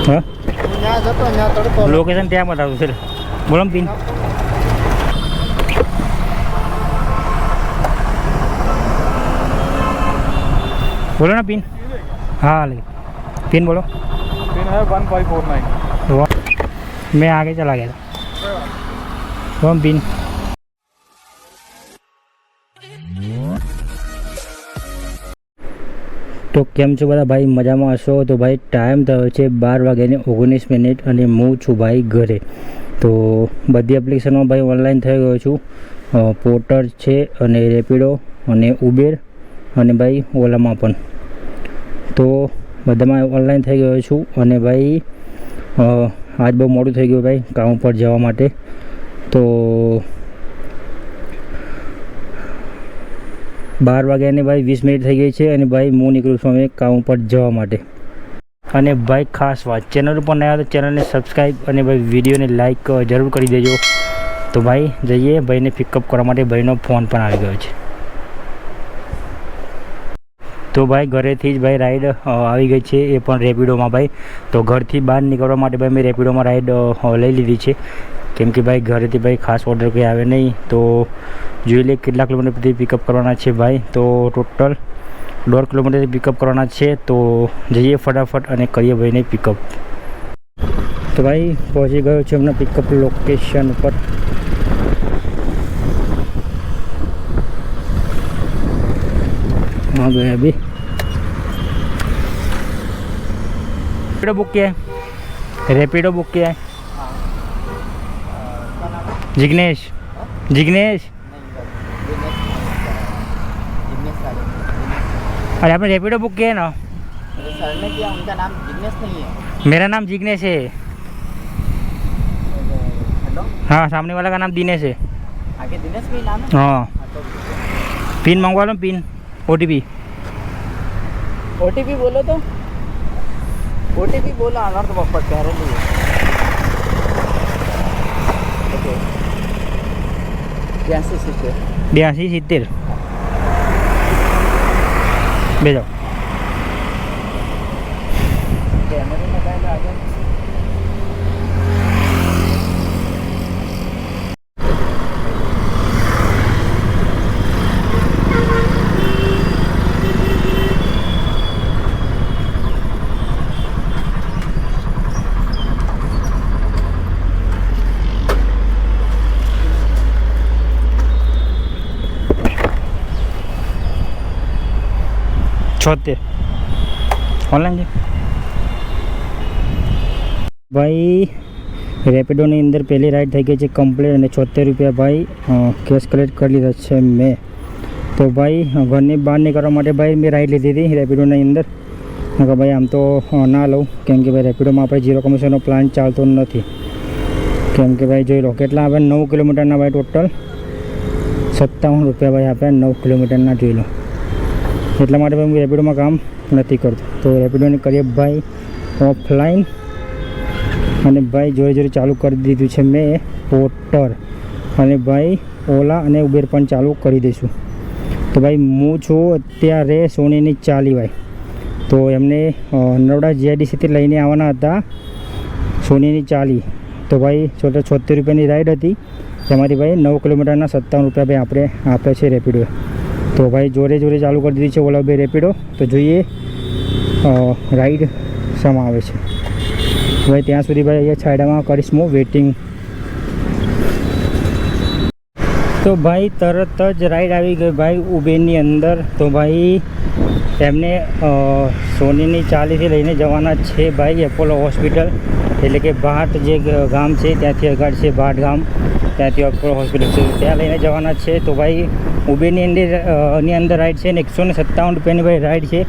હા લોકેશન ત્યાં બતાવું છે બોલો પિન बोलो ना पिन हाँ पिन बोलो पिन है 1549 मैं आगे चला गया था कौन पिन तो केम छो बधा भाई मजा में हशो। तो भाई टाइम थयो छे 12:19 અને હું છું ભાઈ ઘરે। તો બધી એપ્લિકેશનો ભાઈ ઓનલાઈન થઈ ગયો છું। પોર્ટર છે અને રેપિડો અને ઉબેર અને ભાઈ ઓલામાં પણ તો બધામાં ઓનલાઈન થઈ ગયો છું। અને ભાઈ આજ બહુ મોડું થઈ ગયું ભાઈ કામ પર જવા માટે। તો 12 વાગ્યાને ભાઈ 20 મિનિટ થઈ ગઈ છે અને ભાઈ હું નીકળું છું અમે કામ પર જવા માટે। અને ભાઈ ખાસ વાત ચેનલ ઉપર નયા તો ચેનલને સબસ્ક્રાઈબ અને ભાઈ વિડીયોને લાઈક જરૂર કરી દેજો। તો ભાઈ જઈએ ભાઈને પિકઅપ કરવા માટે। ભાઈનો ફોન પણ આવી ગયો છે। તો ભાઈ ઘરેથી જ ભાઈ રાઈડ આવી ગઈ છે એ પણ રેપિડોમાં ભાઈ। તો ઘરથી બહાર નીકળવા માટે ભાઈ મેં રેપિડોમાં રાઈડ લઈ લીધી છે કેમ કે ભાઈ ઘરેથી ભાઈ ખાસ ઓર્ડર કંઈ આવે નહીં। તો જોઈ લે કેટલા કિલોમીટરથી પિકઅપ કરવાના છે ભાઈ। તો ટોટલ 1.5 કિલોમીટરથી પિકઅપ કરવાના છે। તો જઈએ ફટાફટ અને કરીએ ભાઈને પિકઅપ। તો ભાઈ પહોંચી ગયો છે હમણાં પિકઅપ લોકેશન ઉપર। हाँ गए अभी रेपिडो बुक किया है। रेपिडो बुक किया है जिग्नेश जिग्नेश अरे आपने रेपिडो बुक किया है ना। सर ने किया उनका नाम जिग्नेश नहीं है। मेरा नाम जिग्नेश है। हेलो हाँ सामने वाला का नाम दिनेश है। आगे दिनेश भी नाम है। हाँ पिन मंगवा लो पिन ओटीपी ओटीपी बोलो तो ओटीपी बोला अनर्थ बफर कह रहे नहीं ओके 8270 भेजो। कैमरे में पहले आगे छोते ऑनलाइन है भाई। રેપિડોની અંદર પહેલી રાઈડ થઈ ગઈ છે કમ્પ્લીટ અને 76 રૂપિયા ભાઈ કેશ કલેક્ટ કરી લીધા છે મેં। તો ભાઈ ઘરની બહાર નીકળવા માટે ભાઈ મેં રાઈડ લીધી હતી રેપિડોની અંદર। કે ભાઈ આમ તો ના લઉં કેમ કે ભાઈ રેપિડોમાં આપણે 0 કમિશનનો પ્લાન ચાલતો નથી કેમ કે ભાઈ જોઈ લો કેટલા આવે 9 કિલોમીટરના ભાઈ ટોટલ 57 રૂપિયા ભાઈ આપે 9 કિલોમીટરના જોઈ લો। એટલા માટે ભાઈ હું રેપિડોમાં કામ નથી કરતો। તો રેપિડોને કરીએ ભાઈ ઓફલાઈન અને ભાઈ જોડે જોડે ચાલુ કરી દીધું છે મેં પોર્ટર અને ભાઈ ઓલા અને ઉબેર પણ ચાલુ કરી દઈશું। તો ભાઈ હું છું અત્યારે સોનીની ચાલી ભાઈ। તો એમને નરોડા જીઆઈડીસીથી લઈને આવવાના હતા સોનીની ચાલી। તો ભાઈ 76 રૂપિયાની રાઈડ હતી તેમાંથી ભાઈ 9 કિલોમીટરના 57 રૂપિયા ભાઈ આપણે આપે છે રેપિડો। તો ભાઈ જોડે જોડે ચાલુ કરી દીધી છે ઓલા ઉબેર રેપિડો। તો જોઈએ રાઈડ શામાં આવે છે ભાઈ। ત્યાં સુધી ભાઈ અહીંયા છાયડામાં કરીશ હું વેઇટિંગ। તો ભાઈ તરત જ રાઈડ આવી ગઈ ભાઈ ઉબેરની અંદર। તો ભાઈ એમને સોનીની ચાલીથી લઈને જવાના છે ભાઈ એપોલો હોસ્પિટલ એટલે કે ભાટ જે ગામ છે ત્યાંથી આગળ છે ભાટ ગામ ત્યાંથી એપોલો હોસ્પિટલ છે ત્યાં લઈને જવાના છે। તો ભાઈ ઉબેરની અંદર રાઈડ છે ને 157 રૂપિયાની ભાઈ રાઈડ છે।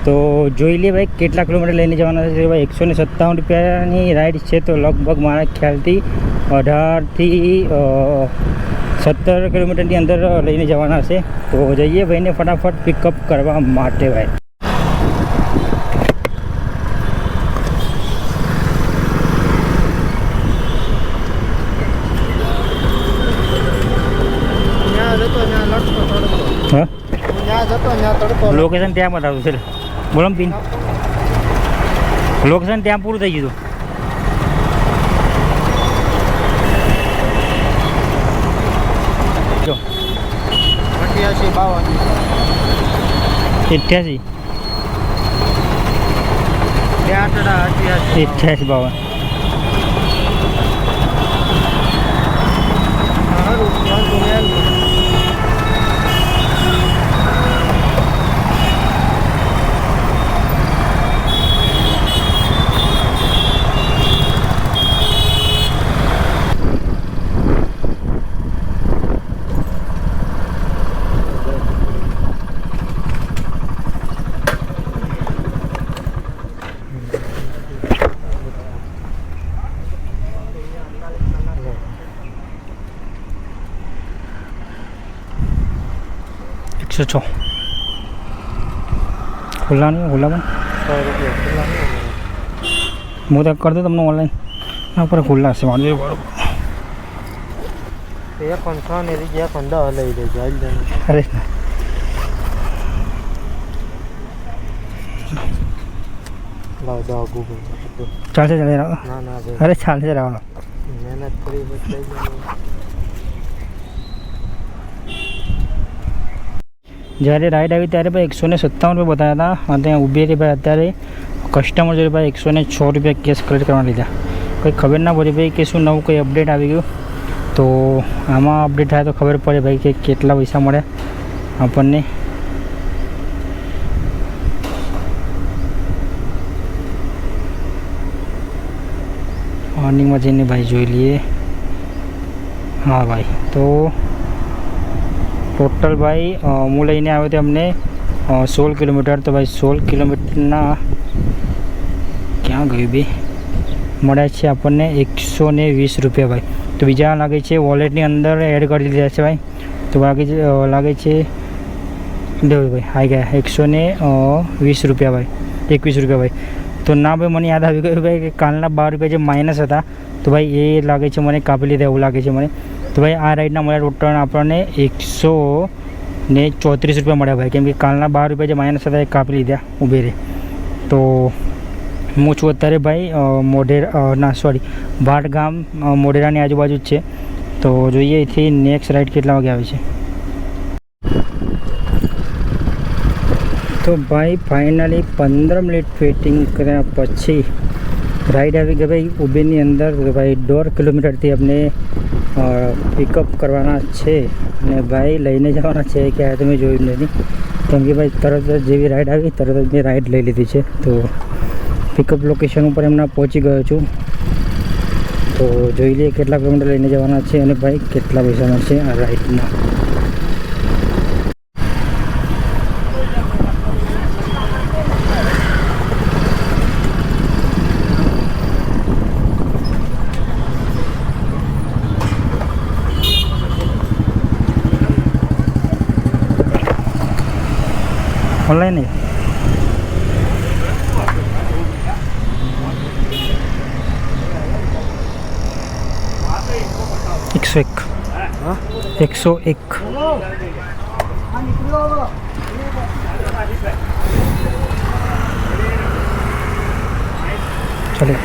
તો જોઈ લે ભાઈ કેટલા કિલોમીટર લઈને જવાના છે ભાઈ। 157 રૂપિયાની રાઈડ છે તો લગભગ મારા ખ્યાલથી 18થી 17 કિલોમીટરની અંદર લઈને જવાના છે। તો જઈએ ભાઈને ફટાફટ પિકઅપ કરવા માટે ભાઈ। હા લોકેશન ત્યાં બતાવું છે બોલો પિન લોકેશન ત્યાં પૂરું થઈ ગયું જો 88 52 88 88 52 106 ખુલ્લા નહીં ખુલ્લા પણ 100 હું તો કરી દઉં તમને ઓનલાઈન ના પર ખુલ્લા હશે વાંધો નહીં બરોબર એ પણ 6 ને રીજે પણ 10 લઈ લેજો હાલ જાને અરે લાવ દો ગૂગલ ચાલશે ચાલે રાવ ના ના અરે ચાલશે રાવ મહેનત કરી બતાઈ જ્યારે રાઈડ આવી ત્યારે ભાઈ 157 રૂપિયા બતાવ્યા હતા અને ત્યાં ઊભી હતી ભાઈ અત્યારે કસ્ટમર જોડે ભાઈ 106 રૂપિયા કેશ કલેક્ટ કરવા લીધા કંઈ ખબર ના પડી ભાઈ કે શું નવું કંઈ અપડેટ આવી ગયું તો આમાં અપડેટ થાય તો ખબર પડે ભાઈ કે કેટલા પૈસા મળે આપણને અર્નિંગમાં જઈને ભાઈ જોઈ લઈએ હા ભાઈ તો ટોટલ ભાઈ હું લઈને આવ્યો તો અમને 16 કિલોમીટર તો ભાઈ 16 કિલોમીટરના ક્યાં ગયું બી મળ્યા છે આપણને 120 રૂપિયા ભાઈ તો બીજા લાગે છે વોલેટની અંદર એડ કરી દીધા છે ભાઈ તો લાગે છે દેવું ભાઈ આવી ગયા 120 રૂપિયા ભાઈ 21 રૂપિયા ભાઈ તો ના ભાઈ મને યાદ આવી ગયું ભાઈ કે કાલના 12 રૂપિયા જે માઇનસ હતા તો ભાઈ એ લાગે છે મને કાપી લીધા એવું લાગે છે મને તો ભાઈ આ રાઈડના મળ્યા ટોટલ આપણને 134 રૂપિયા મળ્યા ભાઈ કેમ કે કાલના 12 રૂપિયા જે માઇનસ હતા એ કાપી લીધા ઊભી રહે તો હું છું અત્યારે ભાઈ ભાટ ગામ મોઢેરાની આજુબાજુ જ છે તો જોઈએ અહીંથી નેક્સ્ટ રાઈડ કેટલા વાગે આવે છે તો ભાઈ ફાઇનલી 15 મિનિટ વેઇટિંગ કર્યા પછી રાઈડ આવી ગઈ ભાઈ ઉબેરની અંદર તો ભાઈ 1.5 કિલોમીટરથી અમને પિકઅપ કરવાના છે અને ભાઈ લઈને જવાના છે કે આ તમે જોયું નથી કેમ કે ભાઈ તરત જ જેવી રાઈડ આવી તરત જ મેં રાઈડ લઈ લીધી છે તો પિકઅપ લોકેશન ઉપર એમના પહોંચી ગયો છું તો જોઈ લઈએ કેટલા કિલોમીટર લઈને જવાના છે અને ભાઈ કેટલા પૈસા મળશે આ રાઈડના ઓનલાઈન 101 चले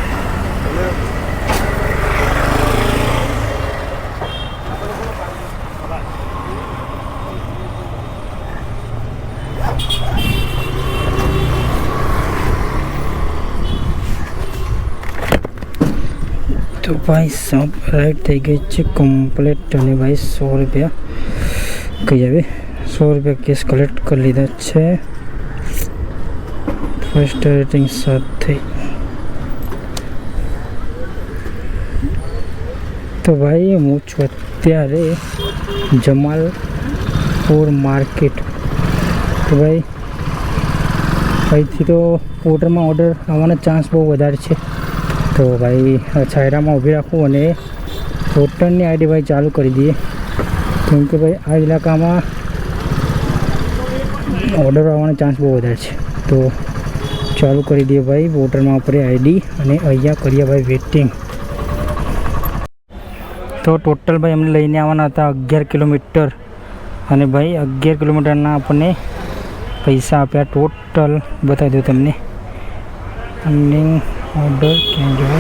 तो भाई सब राइड थी गई है कम्प्लीट અને ભાઈ 100 રૂપિયા કઈ આવે 100 રૂપિયા કેશ કલેક્ટ કરી લીધા છે ફર્સ્ટ રેટિંગ સાથે તો ભાઈ હું છું અત્યારે જમાલપુર માર્કેટ તો ભાઈ અહીંથી તો ઓર્ડરમાં ઓર્ડર આવવાનો ચાન્સ બહુ વધારે છે તો ભાઈ છાયરામાં ઊભી રાખું અને હોટલની આઈડી ભાઈ ચાલુ કરી દઈએ કેમ કે ભાઈ આ ઇલાકામાં ઓર્ડર આવવાનો ચાન્સ બહુ વધારે છે તો ચાલુ કરી દઈએ ભાઈ હોટલમાં આપણે આઈડી અને અહીંયા કરીએ ભાઈ વેટિંગ તો ટોટલ ભાઈ અમને લઈને આવવાના હતા 11 કિલોમીટર અને ભાઈ 11 કિલોમીટરના આપણને પૈસા આપ્યા ટોટલ બતાવી દઉં તમને પેન્ડિંગ ઓર્ડર ક્યાં જુઓ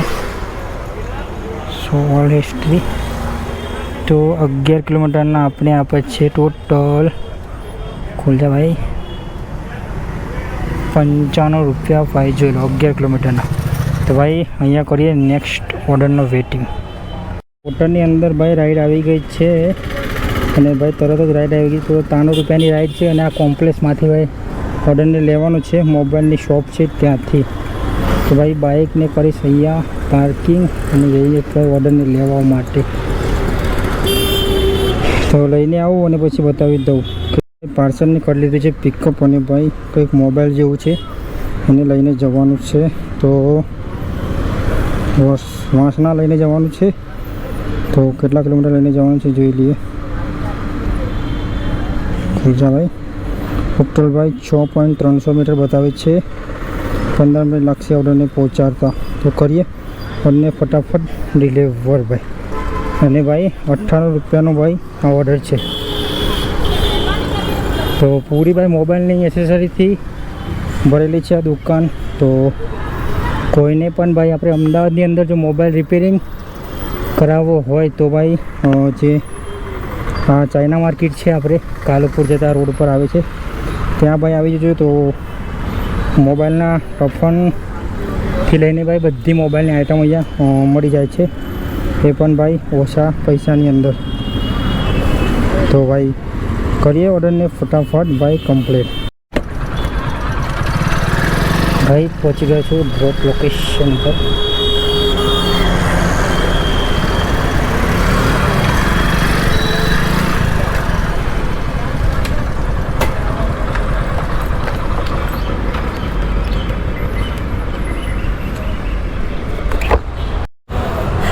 સોલ હિસ્ટ્રી તો 11 કિલોમીટરના આપણે આપે છે ટોટલ ખોલજા ભાઈ 95 રૂપિયા ભાઈ જોઈ લો 11 કિલોમીટરના. તો ભાઈ અહીંયા કરીએ નેક્સ્ટ ઓર્ડરનો વેટિંગ. હોટલની અંદર ભાઈ રાઈડ આવી ગઈ છે અને ભાઈ તરત જ રાઈડ આવી ગઈ તો 93 રૂપિયાની રાઈડ છે અને આ કોમ્પ્લેક્સમાંથી ભાઈ ઓર્ડરને લેવાનું છે મોબાઈલની શોપ છે ત્યાંથી. તો ભાઈ બાઇકને કરીશ અહીંયા પાર્કિંગ અને જઈએ ભાઈ ઓર્ડરને લેવા માટે. તો લઈને આવું અને પછી બતાવી દઉં કે પાર્સલને કરી લીધું છે પિકઅપ અને ભાઈ કંઈક મોબાઈલ જેવું છે એને લઈને જવાનું છે. તો વાંસના લઈને જવાનું છે તો કેટલા કિલોમીટર લઈને જવાનું છે જોઈ લઈએ. ખુલજા ભાઈ ટોટલ ભાઈ 6.300 મીટર બતાવે છે. 15 મિનિટ લાગશે ઓર્ડરને પહોંચાડતા. તો કરીએ અને ફટાફટ ડિલિવર ભાઈ. અને ભાઈ 98 રૂપિયાનો ભાઈ આ ઓર્ડર છે. તો પૂરી ભાઈ મોબાઈલની એસેસરીથી ભરેલી છે આ દુકાન. તો કોઈને પણ ભાઈ આપણે અમદાવાદની અંદર જો મોબાઈલ રિપેરિંગ કરાવવો હોય તો ભાઈ જે ચાઇના માર્કેટ છે આપણે કાલુપુર જતા રોડ પર આવે છે ત્યાં ભાઈ આવી જજો. તો મોબાઈલના ટફનથી લઈને ભાઈ બધી મોબાઈલની આઇટમ અહીંયા મળી જાય છે એ પણ ભાઈ ઓછા પૈસાની અંદર. તો ભાઈ કરીએ ઓર્ડરને ફટાફટ ભાઈ કમ્પ્લીટ. ભાઈ પહોંચી ગયો છું ડ્રોપ લોકેશન પર.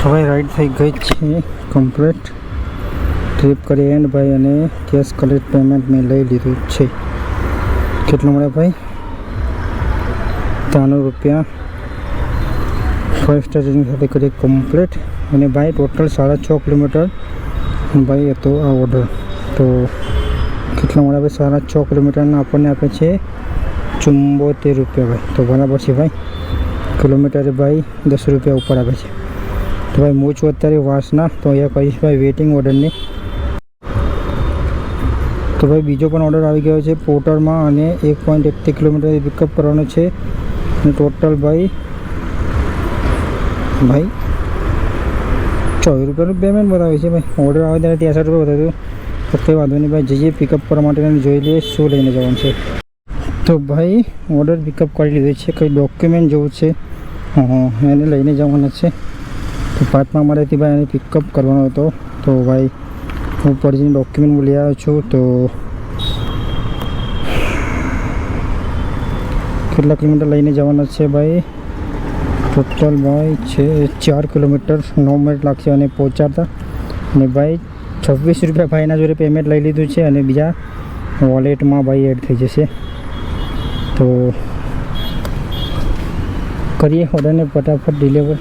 હવે રાઈડ થઈ ગઈ છે કમ્પ્લીટ. ટ્રીપ કરી એન્ડ ભાઈ અને કેશ કલેક્ટ પેમેન્ટ મેં લઈ લીધું છે. કેટલું મળે ભાઈ 93 રૂપિયા. ફર્સ્ટ સ્ટેશન સાથે કરીએ કમ્પ્લીટ અને ભાઈ ટોટલ 6.5 કિલોમીટર ભાઈ હતો આ ઓર્ડર. તો કેટલા મળે ભાઈ 6.5 કિલોમીટરના આપણને આપે છે 74 રૂપિયા ભાઈ. તો બરાબર છે ભાઈ. કિલોમીટરે ભાઈ 10 રૂપિયા ઉપર આપે છે. તો ભાઈ હું છું અત્યારે વાસના. તો અહીંયા કહીશ ભાઈ વેટિંગ ઓર્ડરની. તો ભાઈ બીજો પણ ઓર્ડર આવી ગયો છે પોર્ટરમાં અને 1.31 કિલોમીટર પિકઅપ કરવાનો છે અને ટોટલ ભાઈ 24 રૂપિયાનું પેમેન્ટ બતાવે છે ભાઈ. ઓર્ડર આવે ત્યારે 63 રૂપિયા બતાવ્યું. તો કંઈ વાંધો નહીં ભાઈ જઈએ પિકઅપ કરવા માટે જોઈ લઈએ શું લઈને જવાનું છે. તો ભાઈ ઓર્ડર પિકઅપ કરી લીધો છે. કંઈ ડોક્યુમેન્ટ જેવું છે એને લઈને જવાના છે. તો 5મા મારેથી ભાઈ એને પિકઅપ કરવાનો હતો. તો ભાઈ હું પરજીની ડોક્યુમેન્ટ લઈ આવ્યો છું. તો કેટલા કિલોમીટર લઈને જવાના છે ભાઈ ટોટલ ભાઈ છે 4 કિલોમીટર 9 મિનિટ લાગશે અને પહોંચાડતા. અને ભાઈ 26 રૂપિયા ભાઈના જોડે પેમેન્ટ લઈ લીધું છે અને બીજા વોલેટમાં ભાઈ એડ થઈ જશે. તો કરીએ ઓર્ડરને ફટાફટ ડિલિવર.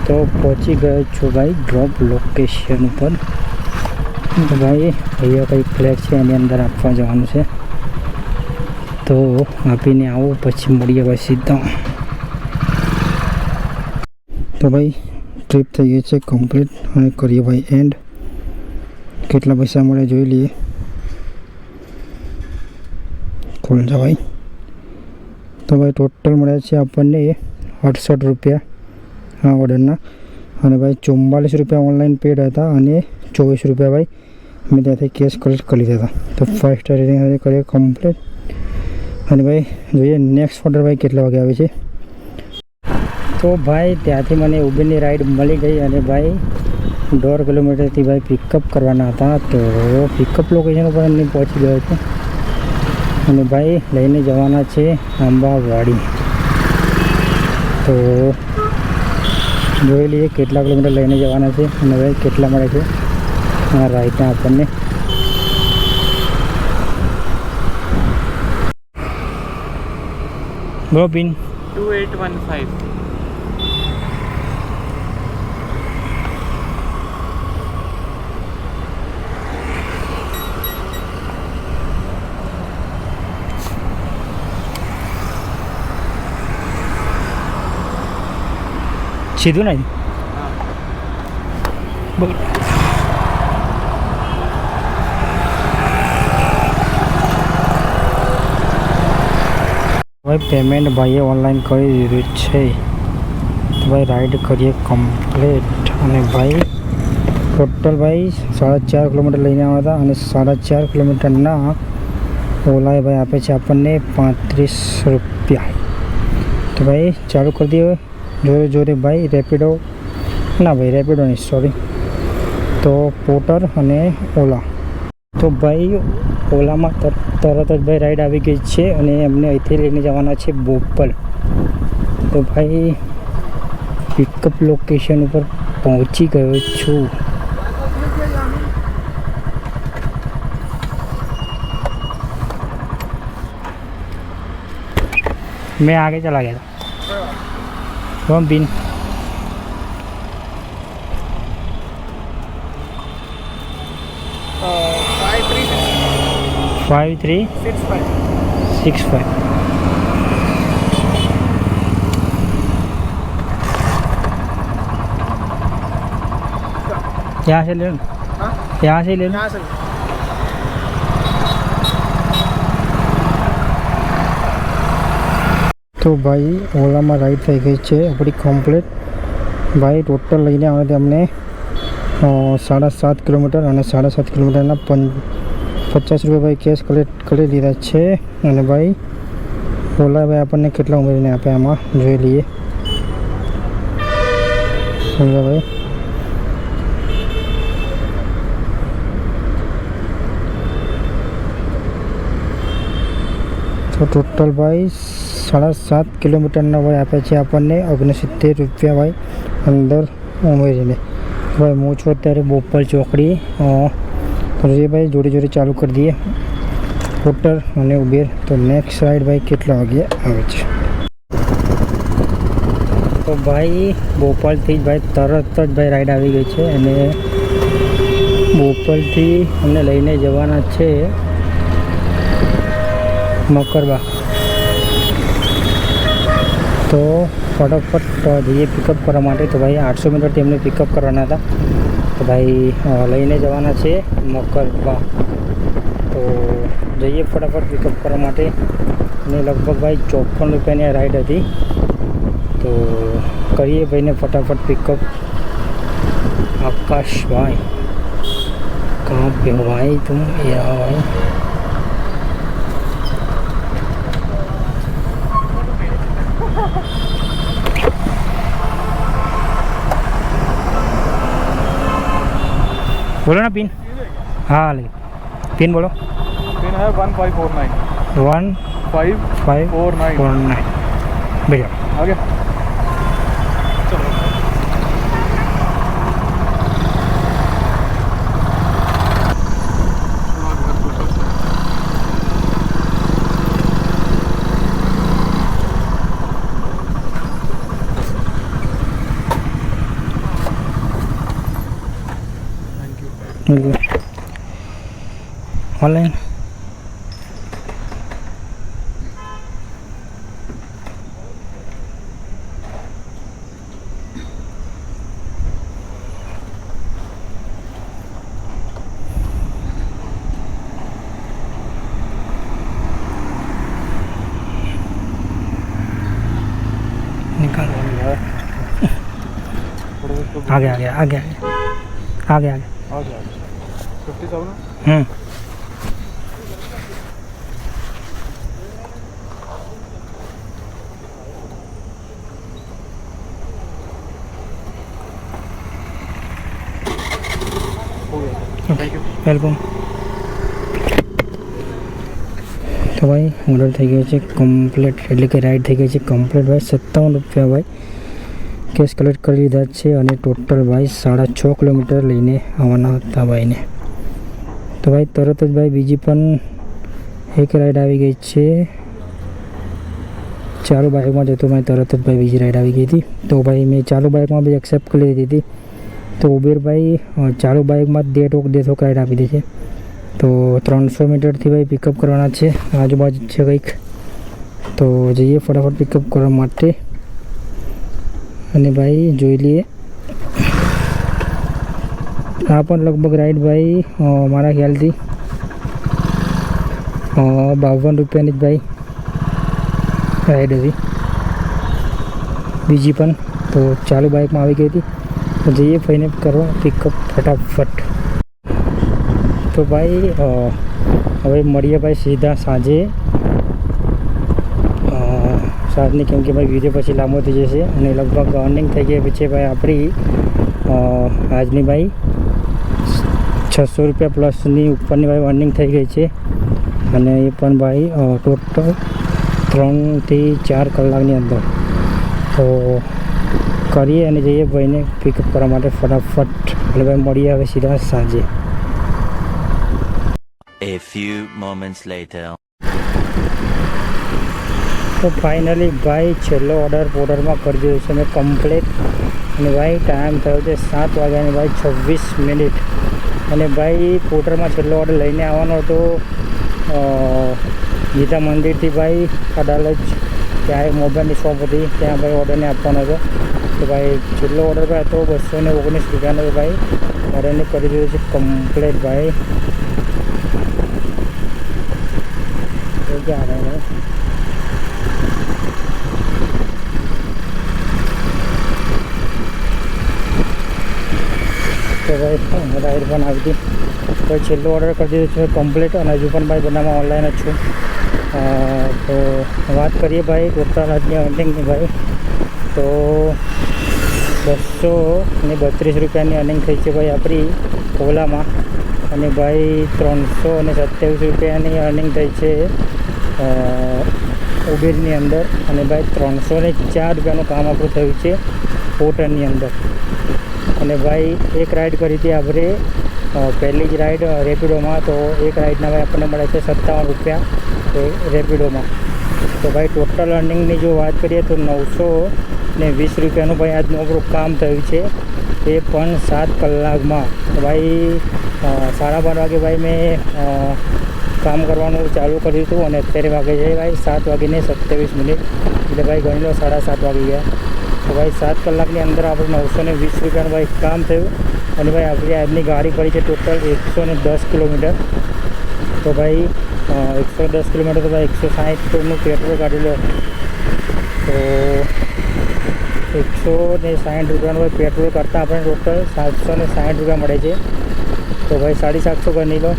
તો પહોંચી ગયો છું ભાઈ ડ્રોપ લોકેશન પર. તો ભાઈ અહીંયા કંઈક ફ્લેગ છે એની અંદર આપવા જવાનું છે. તો આપીને આવો પછી મળીએ ભાઈ સીધા. તો ભાઈ ટ્રીપ થઈ ગઈ છે કમ્પ્લીટ અને કરીએ ભાઈ એન્ડ. કેટલા પૈસા મળે જોઈ લઈએ. ખોલજો ભાઈ. તો ભાઈ ટોટલ મળ્યા છે આપણને 68 રૂપિયા આ ઓર્ડરના. અને ભાઈ 44 રૂપિયા ઓનલાઈન પેડ હતા અને 24 રૂપિયા ભાઈ મેં ત્યાંથી કેશ કલેક્ટ કરી લીધા હતા. તો ફર્સ્ટ રેટિંગ કરીએ કમ્પ્લીટ. અને ભાઈ જોઈએ નેક્સ્ટ ઓર્ડર ભાઈ કેટલા વાગે આવે છે. તો ભાઈ ત્યાંથી મને ઉબેરની રાઈડ મળી ગઈ અને ભાઈ 1.5 કિલોમીટરથી ભાઈ પિકઅપ કરવાના હતા. તો પિકઅપ લોકેશન ઉપર એમને પહોંચી ગયો છે અને ભાઈ લઈને જવાના છે આંબાવાડી. તો જોઈ લઈએ કેટલા કિલોમીટર લઈને જવાના છે અને ભાઈ કેટલા મળે છે આ રાઈડના આપણને. બરો પિન 2815. સીધું નહીં બોલ ભાઈ પેમેન્ટ ભાઈએ ઓનલાઈન કરી દીધું છે તો ભાઈ રાઈડ કરીએ કમ્પ્લીટ અને ભાઈ ટોટલ ભાઈ 4.5 કિલોમીટર લઈને આવ્યા હતા અને 4.5 કિલોમીટરના ઓલાએ ભાઈ આપે છે આપણને 35 રૂપિયા તો ભાઈ ચાલુ કરી દઈએ જોરે જોરે ભાઈ રેપિડો ના ભાઈ રેપિડો નહીં સોરી તો પોર્ટર અને ઓલા તો ભાઈ ઓલામાં તરત જ ભાઈ રાઈડ આવી ગઈ છે અને એમને અહીંથી લઈને જવાના છે બોપલ તો ભાઈ પિકઅપ લોકેશન ઉપર પહોંચી ગયો છું मैं आगे चला गया था कौन पिन 5365 यहाँ से ले लो यहाँ से ले लो તો ભાઈ ઓલામાં રાઈડ થઈ ગઈ છે આપણી કમ્પ્લીટ ભાઈ ટોટલ લઈને આવે અમને 7.5 કિલોમીટર અને 7.5 કિલોમીટરના 50 રૂપિયા ભાઈ કેશ કલેક્ટ કરી લીધા છે અને ભાઈ ઓલા ભાઈ આપણને કેટલા ઉમેરીને આપે આમાં જોઈ લઈએ ભાઈ તો ટોટલ ભાઈ 7.5 કિલોમીટરના ભાઈ આપે છે આપણને 69 રૂપિયા ભાઈ અંદર ઉમેરીને ભાઈ હું છું અત્યારે બોપલ ચોકડી તો જે ભાઈ જોડે જોડે ચાલુ કરી દઈએ સ્કૂટર અને ઉબેર તો નેક્સ્ટ રાઈડ ભાઈ કેટલા વાગે આવે છે તો ભાઈ બોપલથી જ ભાઈ તરત જ ભાઈ રાઈડ આવી ગઈ છે અને બોપલથી અમને લઈને જવાના છે મકરબા તો ફટાફટ જઈએ પિકઅપ કરવા માટે તો ભાઈ 800 મીટરથી એમને પિકઅપ કરવાના હતા તો ભાઈ લઈને જવાના છે મકરબા તો જઈએ ફટાફટ પિકઅપ કરવા માટે અને લગભગ ભાઈ 54 રૂપિયાની રાઈડ હતી તો કરીએ ભાઈને ફટાફટ પિકઅપ આકાશભાઈ कहाँ पे हो भाई तुम या भाई बोलो ना पिन हाँ ले पिन बोलो पिन है 1549 1549 भैया आगे चलो ऑनलाइन निकाल आगे आगे आगे आगे आगे 57 વેલકમ તો ભાઈ ઓર્ડર થઈ ગયો છે કમ્પ્લીટ એટલે કે રાઈડ થઈ ગઈ છે કમ્પ્લીટ ભાઈ 57 રૂપિયા ભાઈ કેશ કલેક્ટ કરી લીધા છે અને ટોટલ ભાઈ 6.5 કિલોમીટર લઈને આવવાના હતા ભાઈને તો ભાઈ તરત જ ભાઈ બીજી પણ એક રાઈડ આવી ગઈ છે ચાલુ બાઇકમાં જતો ભાઈ તરત જ ભાઈ બીજી રાઈડ આવી ગઈ હતી તો ભાઈ મેં ચાલુ બાઇકમાં બી એક્સેપ્ટ કરી લીધી હતી તો ઉબેર ભાઈ ચાલુ બાઇકમાં જ દેઠોક રાઈડ આપી દે છે તો 300 મીટરથી ભાઈ પિકઅપ કરવાના છે આજુબાજુ છે કંઈક તો જઈએ ફટાફટ પિકઅપ કરવા માટે અને ભાઈ જોઈ લઈએ આ પણ લગભગ રાઈડ ભાઈ મારા ખ્યાલથી 52 રૂપિયાની જ ભાઈ રાઈડ હતી બીજી પણ તો ચાલુ બાઇકમાં આવી ગઈ હતી તો જઈએ ભાઈને કરવા પિકઅપ ફટાફટ તો ભાઈ હવે મળીએ ભાઈ સીધા સાંજે સાંજની કેમ કે ભાઈ વિડીયો પછી લાંબો થઈ જશે અને લગભગ અર્નિંગ થઈ ગઈ પછી ભાઈ આપણી આજની ભાઈ 600 રૂપિયા પ્લસની ઉપરની ભાઈ અર્નિંગ થઈ ગઈ છે અને એ પણ ભાઈ ટોટલ 3 થી 4 કલાકની અંદર તો કરીએ અને જઈએ ભાઈને પિકઅપ કરવા માટે ફટાફટ અને ભાઈ મળીએ હવે સીધા સાંજે. A few moments later. તો ફાઇનલી ભાઈ છેલ્લો ઓર્ડર પોર્ટરમાં કરી દીધો છે મેં કમ્પ્લીટ અને ભાઈ ટાઈમ થયો છે 7 વાગ્યાની ભાઈ 26 મિનિટ અને ભાઈ પોર્ટરમાં છેલ્લો ઓર્ડર લઈને આવવાનો હતો ગીતા મંદિરથી ભાઈ અડાલજ ત્યાં મોબાઈલની શોપ હતી ત્યાં ભાઈ ઓર્ડરને આપવાનો હતો તો ભાઈ છેલ્લો ઓર્ડર ભાઈ હતો 219 રૂપિયાનો ભાઈ ઓર્ડરને કરી દીધો છે કમ્પ્લીટ ભાઈ ક્યાં આવે તો ભાઈ રાઈડ પણ આવી હતી તો છેલ્લો ઓર્ડર કરી દીધો છે કમ્પ્લીટ અને હજુ પણ ભાઈ બનાવવા ઓનલાઈન જ છું તો વાત કરીએ ભાઈ ટોટલ આજની અર્નિંગની ભાઈ તો 232 રૂપિયાની અર્નિંગ થઈ છે ભાઈ આપણી ઓલામાં અને ભાઈ 327 રૂપિયાની અર્નિંગ થઈ છે ઉબેરની અંદર અને ભાઈ 304 રૂપિયાનું કામ આપણું થયું છે પોર્ટરની અંદર અને ભાઈ એક રાઈડ કરી હતી આપણે પહેલી જ રાઈડ રેપિડોમાં તો એક રાઈડના ભાઈ આપણને મળે છે 57 રૂપિયા રેપિડોમાં તો ભાઈ ટોટલ અર્નિંગની જો વાત કરીએ તો 920 રૂપિયાનું ભાઈ આજનું આપણું કામ થયું છે એ પણ 7 કલાકમાં તો ભાઈ 12:30 વાગે ભાઈ મેં કામ કરવાનું ચાલુ કર્યું હતું અને અત્યારે વાગે છે ભાઈ 7:27 એટલે ભાઈ ગણી લો 7:30 વાગી ગયા તો ભાઈ 7 કલાકની અંદર આપણે 920 રૂપિયાનું ભાઈ કામ થયું અને ભાઈ આપણી આજની ગાડી પડી છે ટોટલ 110 કિલોમીટર તો ભાઈ 110 કિલોમીટર તો ભાઈ 160નું પેટ્રોલ કાઢી લો તો 160 રૂપિયાનું ભાઈ પેટ્રોલ કરતાં આપણે ટોટલ 760 રૂપિયા મળે છે તો ભાઈ 750 ગણી લો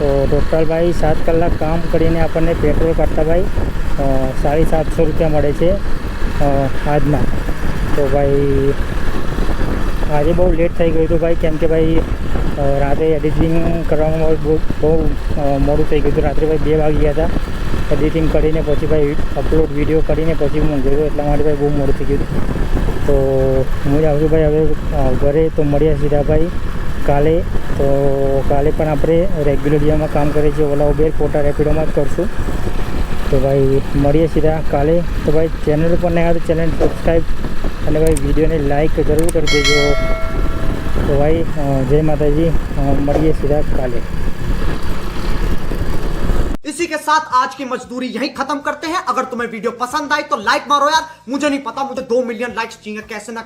તો ટોટલ ભાઈ 7 કલાક કામ કરીને આપણને પેટ્રોલ કરતાં ભાઈ 750 રૂપિયા મળે છે આજના તો ભાઈ આજે બહુ લેટ થઈ ગયું હતું ભાઈ કેમ કે ભાઈ રાતે એડિટિંગ કરવામાં બહુ મોડું થઈ ગયું હતું રાત્રે ભાઈ 2 વાગી ગયા હતા એડિટિંગ કરીને પછી ભાઈ અપલોડ વિડીયો કરીને પછી હું ગયો એટલા માટે ભાઈ બહુ મોડું થઈ ગયું તો હું જ આવું ભાઈ હવે ઘરે તો મળ્યા સીધા ભાઈ કાલે તો કાલે પણ આપણે રેગ્યુલર ડીએમાં કામ કરીએ છીએ ઓલા ઉબેર પોટા રેપિડોમાં જ કરશું તો ભાઈ મળીએ સીધા કાલે તો ભાઈ ચેનલ પર નહીં આવે તો ચેનલ સબસ્ક્રાઈબ અને ભાઈ વિડીયોને લાઈક જરૂર કરી દેજો તો ભાઈ જય માતાજી મળીએ सीधा काले. इसी के साथ आज की मजदूरी यहीं खत्म करते हैं. अगर तुम्हें वीडियो पसंद आई तो लाइक मारो यार. मुझे नहीं पता मुझे 2 मिलियन लाइक्स चाहिए कैसे ना